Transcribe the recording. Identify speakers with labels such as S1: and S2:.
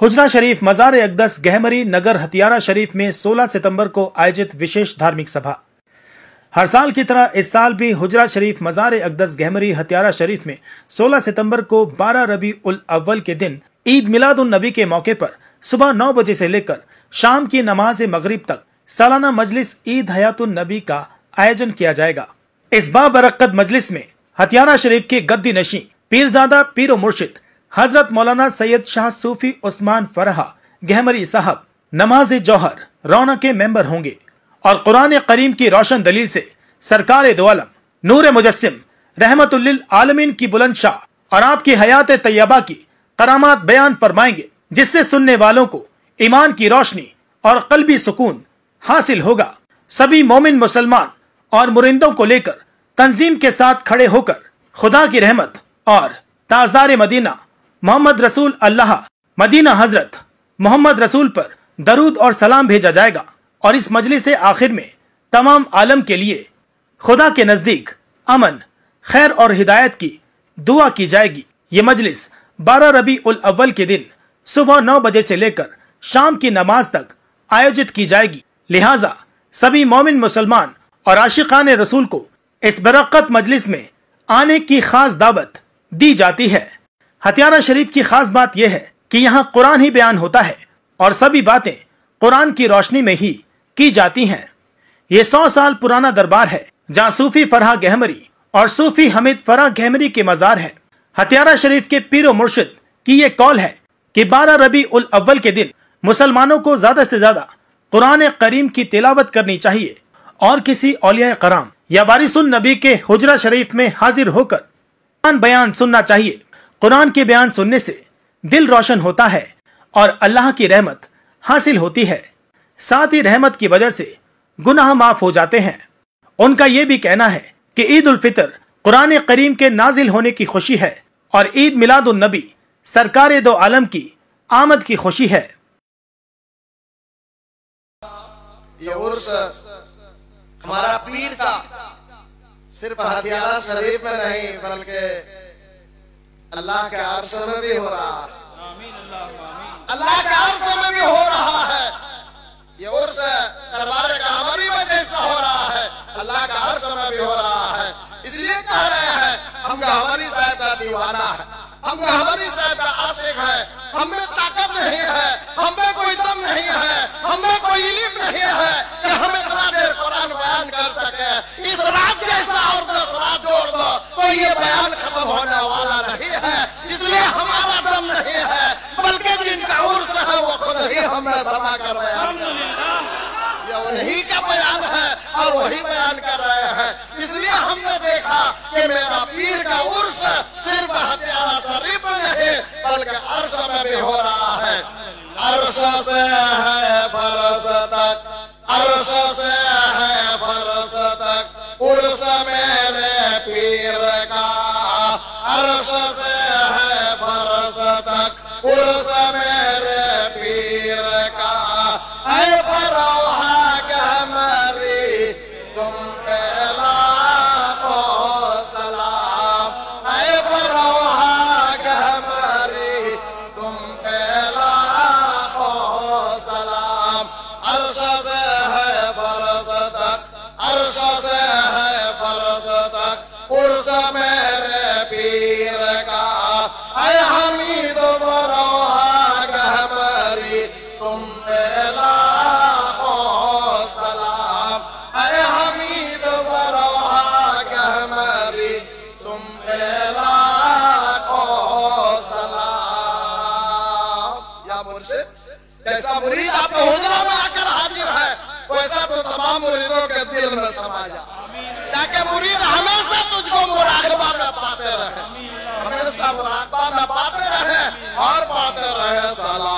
S1: हुजरा शरीफ मजार अक़दस गहमरी नगर हथियारा शरीफ में 16 सितंबर को आयोजित विशेष धार्मिक सभा। हर साल की तरह इस साल भी हुजरा शरीफ मजार अक़दस गहमरी हथियारा शरीफ में 16 सितंबर को 12 रबी उल अव्वल के दिन ईद मिलाद उन नबी के मौके पर सुबह 9 बजे से लेकर शाम की नमाज मगरिब तक सालाना मजलिस ईद हयातुन नबी का आयोजन किया जाएगा। इस बाबरकत मजलिस में हथियारा शरीफ के गद्दी नशी पीरजादा पीर व मुर्शिद हजरत मौलाना सैयद शाह सूफी उस्मान फरहा गहमरी साहब नमाज जौहर रौनक के मेंबर होंगे और कुरान करीम की रोशन दलील से सरकार दो आलम नूर मुजस्सिम रहमतुल लिल आलमीन की बुलंद शाह और आपकी हयात तैयबा की करामात बयान फरमाएंगे, जिससे सुनने वालों को ईमान की रोशनी और कल्बी सुकून हासिल होगा। सभी मोमिन मुसलमान और मुरिंदों को लेकर तंजीम के साथ खड़े होकर खुदा की रहमत और ताजदार मदीना मोहम्मद रसूल अल्लाह मदीना हजरत मोहम्मद रसूल पर दरूद और सलाम भेजा जाएगा और इस मजलिस से आखिर में तमाम आलम के लिए खुदा के नजदीक अमन खैर और हिदायत की दुआ की जाएगी। ये मजलिस 12 रबी उल अव्वल के दिन सुबह 9 बजे से लेकर शाम की नमाज तक आयोजित की जाएगी। लिहाजा सभी मोमिन मुसलमान और आशिकान रसूल को इस बरकत मजलिस में आने की खास दावत दी जाती है। हथियारा शरीफ की खास बात यह है कि यहाँ कुरान ही बयान होता है और सभी बातें कुरान की रोशनी में ही की जाती हैं। ये 100 साल पुराना दरबार है जहाँ सूफी फरहा गहमरी और सूफी हमीद फरहा गहमरी के मजार है। हथियारा शरीफ के पीर व मुर्शिद की ये कौल है कि 12 रबी उल अव्वल के दिन मुसलमानों को ज्यादा से ज्यादा कुरान करीम की तिलावत करनी चाहिए और किसी औलिया कराम या वारिसुन नबी के हुजरा शरीफ में हाजिर होकर कुरान बयान सुनना चाहिए। कुरान के बयान सुनने से दिल रोशन होता है और अल्लाह की रहमत हासिल होती है। साथ ही रहमत की वजह से गुनाह माफ हो जाते हैं। उनका यह भी कहना है कि ईद उल फितर कुरान करीम के नाजिल होने की खुशी है और ईद मिलाद उन नबी सरकार दो आलम की आमद की खुशी है।
S2: ये उर्स हमारा पीर का सिर्फ हथियारा शरीफ में नहीं बल्कि अल्लाह के अर्श में भी हो रहा है। अल्लाह के अर्श में भी हो रहा है। ये उर्स दरबार का हमारी वजह से हो रहा है, अल्लाह का अर्श में भी हो रहा है। इसलिए कह रहे हैं हम हमारी साहब का दीवाना है, हम हमारी साहब का आशिक है। हमें ताकत नहीं है, हमें कोई दम नहीं है, हमें कोई इल्म नहीं है कि हम इतना देर कुरान बयान कर सके। इस रात जैसा और 10 रात जोड़ दो तो ये बयान खत्म होने वाला नहीं है। इसलिए हमारा दम नहीं है, बल्कि जिनका उर्स है वो खुद ही हमें समा कर बयान कर रहे हैं। ये उन्हीं का बयान है और वही बयान कर रहे हैं। इसलिए हमने देखा कि मेरा पीर का उर्स सिर्फ हथियारा शरीफ में नहीं बल्कि अर्श में भी हो रहा है। अर्श से है फरस तक, अर्श से है फरस तक उर्स मेरे पीर का। अर्श से है फरस तक उर्स मेरे पीर का। ऐ फरोहा गहमरी तुम पे लाखों सलाम। ऐ फरोहा गहमरी तुम पे लाखों सलाम। अर्श से है फरस तक, अर्श से है फरस तक उर्स मेरे पीर का। ऐ हमीद फरोहा गहमरी तुम पे लाखों सलाम। ऐ हमीद फरोहा गहमरी तुम पे लाखों सलाम। या मुर्शिद जैसा मुरीद आपके हुजरा में आकर हाजिर है वैसा तो तमाम मुरीदों के दिल में समा जा, ताकि मुरीद हमेशा तुझको मुराकबा में पाते रहे, हमेशा मुराकबा में पाते रहे और पाते रहे सलाम।